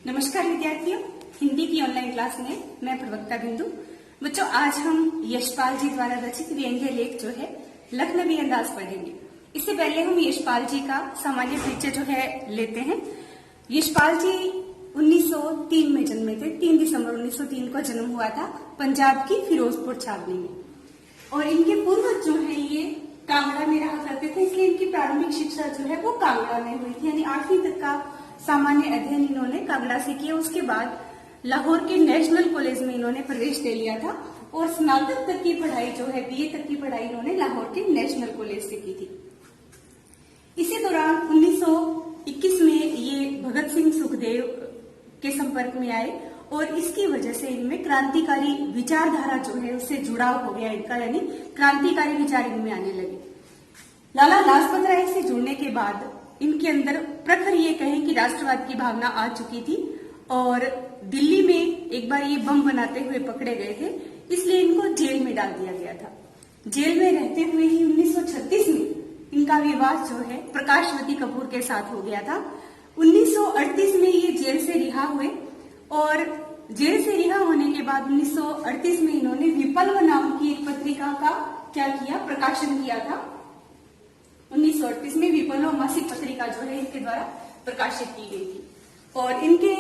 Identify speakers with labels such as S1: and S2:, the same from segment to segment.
S1: नमस्कार विद्यार्थियों, हिंदी की ऑनलाइन क्लास में मैं प्रवक्ता बिंदु। बच्चों, आज हम यशपाल जी द्वारा रचित व्यंग्य लेख जो है लखनवी अंदाज पढ़ेंगे। इससे पहले हम यशपाल जी का सामान्य परिचय जो है लेते हैं। यशपाल जी 1903 में जन्मे थे। 3 दिसंबर 1903 को जन्म हुआ था पंजाब की फिरोजपुर छावनी में। और इनके पूर्वज जो है ये कांगड़ा में रहा करते थे, इसलिए इनकी प्रारंभिक शिक्षा जो है वो कांगड़ा में हुई थी। यानी 8वीं तक का सामान्य अध्ययन इन्होंने कांगड़ा से किया। उसके बाद लाहौर के नेशनल कॉलेज में इन्होंने प्रवेश ले लिया था और स्नातक तक की पढ़ाई जो है बीए तक की पढ़ाई इन्होंने लाहौर के नेशनल कॉलेज से की थी। इसी दौरान 1921 में ये भगत सिंह सुखदेव के संपर्क में आए और इसकी वजह से इनमें क्रांतिकारी विचारधारा जो है उससे जुड़ाव हो गया इनका, यानी क्रांतिकारी विचार इनमें आने लगे। लाला लाजपत राय से जुड़ने के बाद इनके अंदर प्रखर ये कहें कि राष्ट्रवाद की भावना आ चुकी थी और दिल्ली में एक बार ये बम बनाते हुए पकड़े गए थे, इसलिए इनको जेल में डाल दिया गया था। जेल में रहते हुए ही 1936 में इनका विवाह जो है प्रकाशवती कपूर के साथ हो गया था। 1938 में ये जेल से रिहा हुए और जेल से रिहा होने के बाद 1938 में इन्होंने विप्लव नाम की एक पत्रिका का क्या किया, प्रकाशन किया था। 1938 में विप्लव मासिक पत्रिका जो है इनके द्वारा प्रकाशित की गई थी। और इनके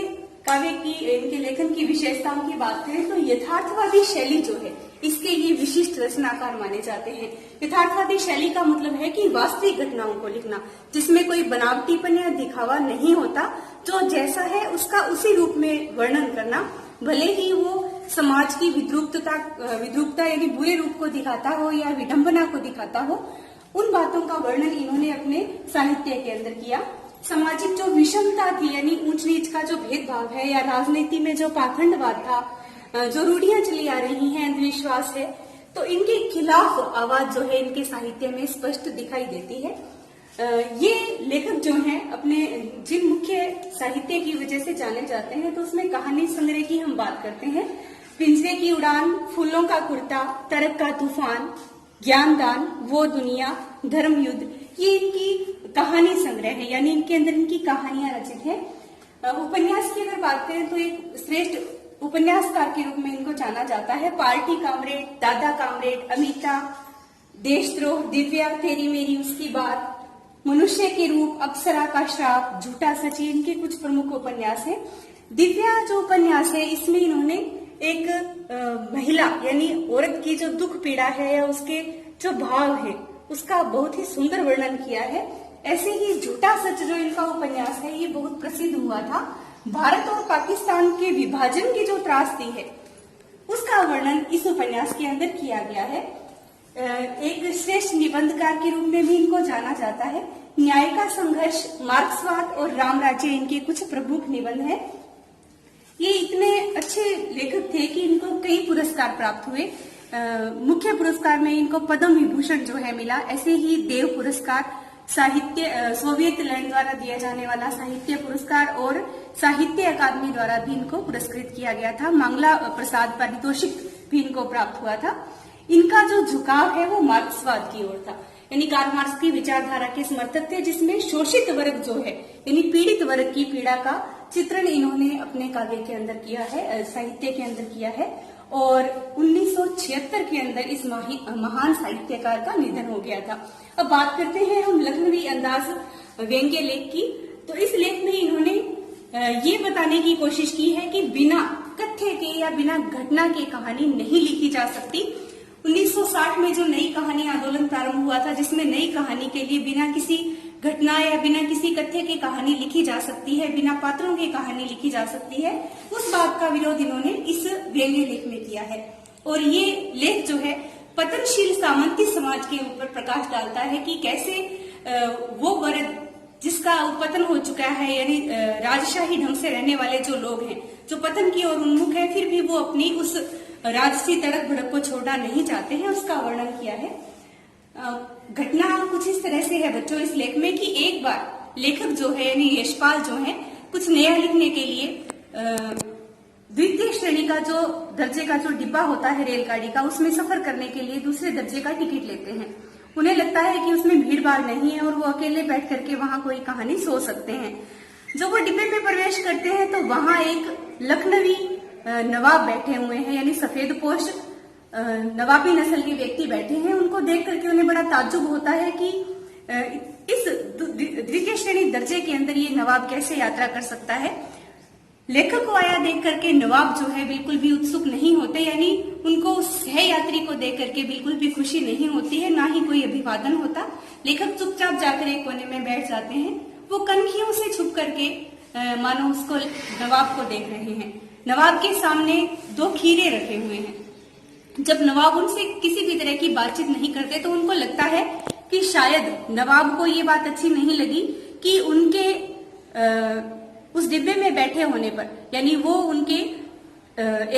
S1: काव्य की, इनके लेखन की विशेषताओं की बात करें तो यथार्थवादी शैली जो है इसके ये विशिष्ट रचनाकार माने जाते हैं। यथार्थवादी शैली का मतलब है कि वास्तविक घटनाओं को लिखना, जिसमें कोई बनावटीपन या दिखावा नहीं होता, जो जैसा है उसका उसी रूप में वर्णन करना, भले ही वो समाज की विद्रूपता यानी बुरे रूप को दिखाता हो या विडंबना को दिखाता हो, उन बातों का वर्णन इन्होंने अपने साहित्य के अंदर किया। सामाजिक जो विषमता थी यानी ऊंच नीच का जो भेदभाव है या राजनीति में जो पाखंडवाद था, जो रूढ़ियां चली आ रही हैं, अंधविश्वास है, तो इनके खिलाफ आवाज जो है इनके साहित्य में स्पष्ट दिखाई देती है। ये लेखक जो हैं अपने जिन मुख्य साहित्य की वजह से जाने जाते हैं, तो उसमें कहानी संग्रह की हम बात करते हैं। पिंजरे की उड़ान, फूलों का कुर्ता, तरक का तूफान, ज्ञानदान, वो दुनिया, धर्म युद्ध, ये इनकी कहानी संग्रह है, यानी इनके अंदर इनकी कहानियां रचित है। उपन्यास की अगर बात करें तो एक श्रेष्ठ उपन्यासकार के रूप में इनको जाना जाता है। पार्टी कामरेड, दादा कामरेड, अमिता, देशद्रोह, दिव्या, तेरी मेरी उसकी बात, मनुष्य के रूप, अप्सरा का श्राप, झूठा सची, इनके कुछ प्रमुख उपन्यास है। दिव्या जो उपन्यास है इसमें इन्होंने एक महिला यानी औरत की जो दुख पीड़ा है या उसके जो भाव है उसका बहुत ही सुंदर वर्णन किया है। ऐसे ही झूठा सच जो इनका उपन्यास है ये बहुत प्रसिद्ध हुआ था। भारत और पाकिस्तान के विभाजन की जो त्रासदी है उसका वर्णन इस उपन्यास के अंदर किया गया है। एक श्रेष्ठ निबंधकार के रूप में भी इनको जाना जाता है। न्याय का संघर्ष, मार्क्सवाद और राम राज्य इनके कुछ प्रमुख निबंध है। ये इतने अच्छे लेखक थे कि इनको कई पुरस्कार प्राप्त हुए। मुख्य पुरस्कार में इनको पद्म विभूषण जो है मिला। ऐसे ही देव पुरस्कार, साहित्य सोवियत लैंड द्वारा दिया जाने वाला साहित्य पुरस्कार और साहित्य अकादमी द्वारा भी इनको पुरस्कृत किया गया था। मंगला प्रसाद पारितोषिक भी इनको प्राप्त हुआ था। इनका जो झुकाव है वो मार्क्सवाद की ओर था, यानी कार्ल मार्क्स की विचारधारा के समर्थक थे, जिसमें शोषित वर्ग जो है यानी पीड़ित वर्ग की पीड़ा का चित्रण इन्होंने अपने काव्य के अंदर किया है, साहित्य के अंदर किया है। और 1976 के अंदर इस महान साहित्यकार का निधन हो गया था। अब बात करते हैं हम लखनवी अंदाज व्यंग्य लेख की। तो इस लेख में इन्होंने ये बताने की कोशिश की है कि बिना कथ्य के या बिना घटना के कहानी नहीं लिखी जा सकती। 1960 में जो नई कहानी आंदोलन प्रारंभ हुआ था, जिसमें नई कहानी के लिए बिना किसी घटना या बिना किसी कथ्य की कहानी लिखी जा सकती है, बिना पात्रों की कहानी लिखी जा सकती है, उस बात का विरोध इन्होंने इस व्यंग्य लेख में किया है। और ये लेख जो है पतनशील सामंती समाज के ऊपर प्रकाश डालता है कि कैसे वो वर्ग जिसका पतन हो चुका है, यानी राजशाही ढंग से रहने वाले जो लोग हैं, जो पतन की ओर उन्मुख है, फिर भी वो अपनी उस राजसी तड़क भड़क को छोड़ना नहीं चाहते हैं, उसका वर्णन किया है। घटना कुछ इस तरह से है बच्चों इस लेख में कि एक बार लेखक जो है यानी यशपाल जो है कुछ नया लिखने के लिए द्वितीय श्रेणी का जो दर्जे का जो डिब्बा होता है रेलगाड़ी का, उसमें सफर करने के लिए दूसरे दर्जे का टिकट लेते हैं। उन्हें लगता है कि उसमें भीड़ भाड़ नहीं है और वो अकेले बैठ करके वहां कोई कहानी सोच सकते हैं। जो वो डिब्बे में प्रवेश करते हैं तो वहां एक लखनवी नवाब बैठे हुए हैं, यानी सफेद पोश नवाबी नस्ल के व्यक्ति बैठे हैं। उनको देख करके उन्हें बड़ा ताज्जुब होता है कि इस द्वितीय श्रेणी दर्जे के अंदर ये नवाब कैसे यात्रा कर सकता है। लेखक को आया देख करके नवाब जो है बिल्कुल भी उत्सुक नहीं होते, यानी उनको उस सह यात्री को देख करके बिल्कुल भी खुशी नहीं होती है, ना ही कोई अभिवादन होता। लेखक चुपचाप जाकर एक कोने में बैठ जाते हैं। वो कनखियों से छुप करके मानो उसको नवाब को देख रहे हैं। नवाब के सामने 2 खीरे रखे हुए हैं। जब नवाब उनसे किसी भी तरह की बातचीत नहीं करते तो उनको लगता है कि शायद नवाब को ये बात अच्छी नहीं लगी कि उनके उस डिब्बे में बैठे होने पर, यानी वो उनके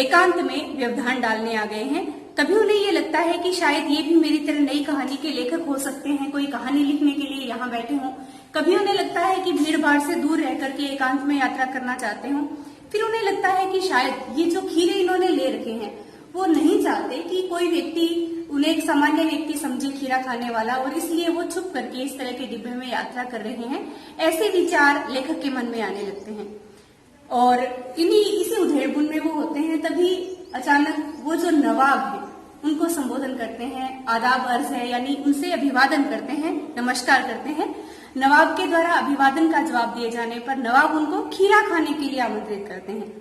S1: एकांत में व्यवधान डालने आ गए हैं। तभी उन्हें ये लगता है कि शायद ये भी मेरी तरह नई कहानी के लेखक हो सकते हैं, कोई कहानी लिखने के लिए यहाँ बैठे हों। कभी उन्हें लगता है कि भीड़ भाड़ से दूर रह करके एकांत में यात्रा करना चाहते हों। फिर उन्हें लगता है कि शायद ये जो खीरे इन्होंने ले रखे हैं वो नहीं चाहते कि कोई व्यक्ति उन्हें एक सामान्य व्यक्ति समझे खीरा खाने वाला, और इसलिए वो छुप करके इस तरह के डिब्बे में यात्रा कर रहे हैं। ऐसे विचार लेखक के मन में आने लगते हैं और इसी उधेड़बुन में वो होते हैं। तभी अचानक वो जो नवाब है उनको संबोधन करते हैं, आदाब अर्ज है, यानी उनसे अभिवादन करते हैं, नमस्कार करते हैं। नवाब के द्वारा अभिवादन का जवाब दिए जाने पर नवाब उनको खीरा खाने के लिए आमंत्रित करते हैं।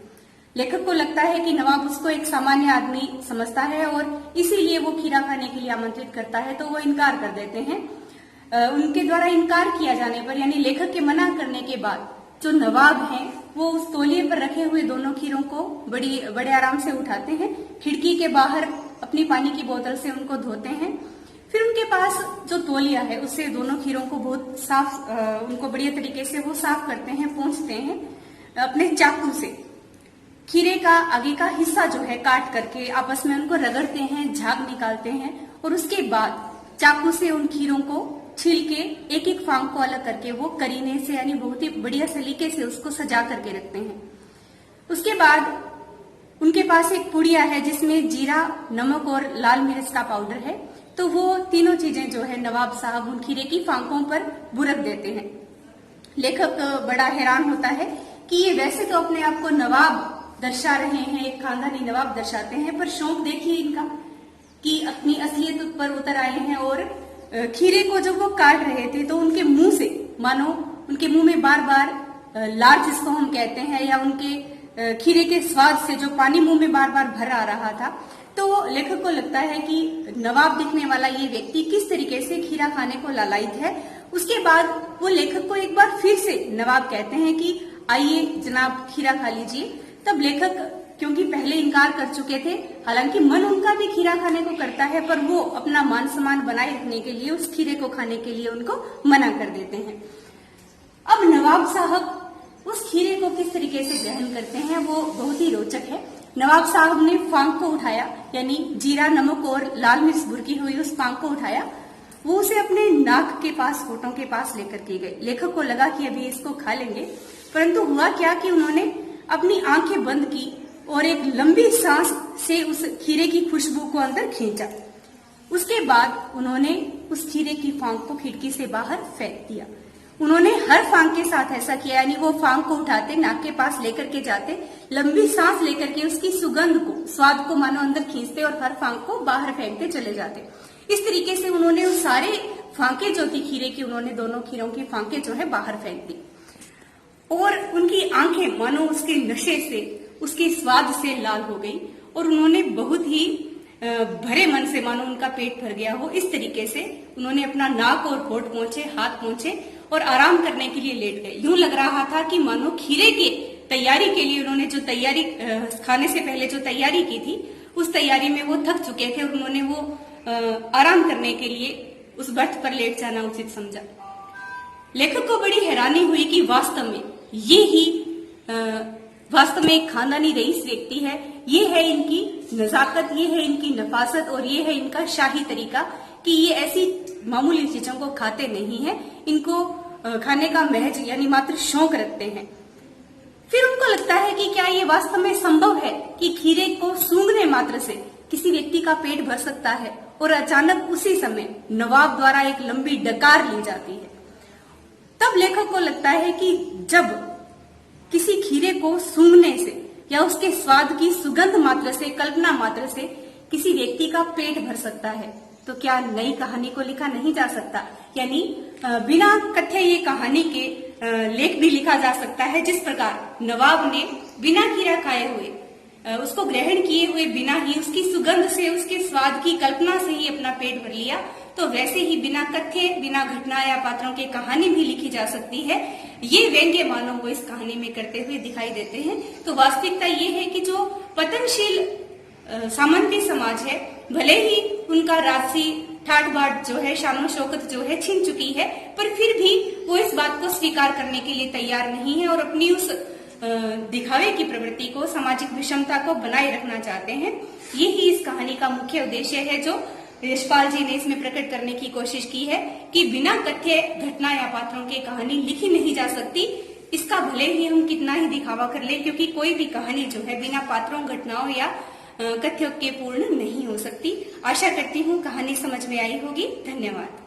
S1: लेखक को लगता है कि नवाब उसको एक सामान्य आदमी समझता है और इसीलिए वो खीरा खाने के लिए आमंत्रित करता है, तो वो इनकार कर देते हैं। उनके द्वारा इनकार किया जाने पर, यानी लेखक के मना करने के बाद, जो नवाब हैं वो उस तौलिए पर रखे हुए दोनों खीरों को बड़े आराम से उठाते हैं, खिड़की के बाहर अपनी पानी की बोतल से उनको धोते हैं। फिर उनके पास जो तौलिया है उससे दोनों खीरों को बहुत साफ, उनको बढ़िया तरीके से वो साफ करते हैं, पोंछते हैं अपने चाकू से। खीरे का आगे का हिस्सा जो है काट करके आपस में उनको रगड़ते हैं, झाग निकालते हैं और उसके बाद चाकू से उन खीरों को छील के एक एक फांग को अलग करके वो करीने से, यानी बहुत ही बढ़िया सलीके से उसको सजा करके रखते हैं। उसके बाद उनके पास एक पुड़िया है जिसमें जीरा, नमक और लाल मिर्च का पाउडर है। तो वो तीनों चीजें जो है नवाब साहब उन खीरे की फांकों पर बुरक देते हैं। लेखक बड़ा हैरान होता है कि ये वैसे तो अपने आप को नवाब दर्शा रहे हैं, एक खानदानी नवाब दर्शाते हैं, पर शौक देखिए इनका कि अपनी असलियत पर उतर आए हैं। और खीरे को जब वो काट रहे थे तो उनके मुंह से, मानो उनके मुंह में बार बार लार जिसको हम कहते हैं, या उनके खीरे के स्वाद से जो पानी मुंह में बार बार भर आ रहा था। तो लेखक को लगता है कि नवाब दिखने वाला ये व्यक्ति किस तरीके से खीरा खाने को लालायित है। उसके बाद वो लेखक को एक बार फिर से नवाब कहते हैं कि आइए जनाब खीरा खा लीजिए। तब लेखक, क्योंकि पहले इनकार कर चुके थे, हालांकि मन उनका भी खीरा खाने को करता है, पर वो अपना मान सम्मान बनाए रखने के लिए उस खीरे को खाने के लिए उनको मना कर देते हैं। अब नवाब साहब उस खीरे को किस तरीके से ग्रहण करते हैं वो बहुत ही रोचक है। नवाब साहब ने फांक को उठाया, यानी जीरा, नमक और लाल मिर्च बुरकी हुई उस फांक को उठाया। वो उसे अपने नाक के पास, होठों के पास लेकर के गए। लेखक को लगा कि अभी इसको खा लेंगे, परंतु हुआ क्या कि उन्होंने अपनी आंखें बंद की और एक लंबी सांस से उस खीरे की खुशबू को अंदर खींचा। उसके बाद उन्होंने उस खीरे की फांक को खिड़की से बाहर फेंक दिया। उन्होंने हर फांक के साथ ऐसा किया, यानी वो फांक को उठाते, नाक के पास लेकर के जाते, लंबी सांस लेकर के उसकी सुगंध को, स्वाद को मानो अंदर खींचते और हर फांक को बाहर फेंकते चले जाते। इस तरीके से उन्होंने उस सारे फांके जो थी खीरे की, उन्होंने दोनों खीरों की फांके जो है बाहर फेंक दी। और उनकी आंखें मानो उसके नशे से, उसके स्वाद से लाल हो गई और उन्होंने बहुत ही भरे मन से, मानो उनका पेट भर गया हो, इस तरीके से उन्होंने अपना नाक और होठ पोंछे, हाथ पोंछे और आराम करने के लिए लेट गए। यूं लग रहा था कि मानो खीरे के तैयारी के लिए उन्होंने जो तैयारी, खाने से पहले जो तैयारी की थी, उस तैयारी में वो थक चुके थे और उन्होंने वो आराम करने के लिए उस बर्थ पर लेट जाना उचित समझा। लेखक को बड़ी हैरानी हुई कि वास्तव में ये ही वास्तव में एक खानदानी रईस व्यक्ति है। ये है इनकी नजाकत, ये है इनकी नफासत और ये है इनका शाही तरीका कि ये ऐसी मामूली चीजों को खाते नहीं है, इनको खाने का महज यानी मात्र शौक रखते हैं। फिर उनको लगता है कि क्या ये वास्तव में संभव है कि खीरे को सूंघने मात्र से किसी व्यक्ति का पेट भर सकता है। और अचानक उसी समय नवाब द्वारा एक लंबी डकार ली जाती है। तब लेखक को लगता है कि जब हीरे को सूंघने से या उसके स्वाद की सुगंध मात्र से, कल्पना मात्र से किसी व्यक्ति का पेट भर सकता है, तो क्या नई कहानी को लिखा नहीं जा सकता? यानी बिना कथ्य ये कहानी के लेख भी लिखा जा सकता है। जिस प्रकार नवाब ने बिना हीरा खाए हुए, उसको ग्रहण किए हुए बिना ही उसकी सुगंध से, उसके स्वाद की कल्पना से ही अपना पेट भर लिया, तो वैसे ही बिना कथ्य, बिना घटना या पात्रों के कहानी भी लिखी जा सकती है। ये व्यंग्य मानव वो इस कहानी में करते हुए दिखाई देते हैं। तो वास्तविकता ये है कि जो पतनशील सामंती समाज है, भले ही उनका राजसी ठाट बाट जो है, शानो शौकत जो है छिन चुकी है, पर फिर भी वो इस बात को स्वीकार करने के लिए तैयार नहीं है और अपनी उस दिखावे की प्रवृत्ति को, सामाजिक विषमता को बनाए रखना चाहते हैं। यही इस कहानी का मुख्य उद्देश्य है जो यशपाल जी ने इसमें प्रकट करने की कोशिश की है कि बिना कथ्य, घटना या पात्रों की कहानी लिखी नहीं जा सकती। इसका भले ही हम कितना ही दिखावा कर ले, क्योंकि कोई भी कहानी जो है बिना पात्रों, घटनाओं या कथ्यों के पूर्ण नहीं हो सकती। आशा करती हूँ कहानी समझ में आई होगी। धन्यवाद।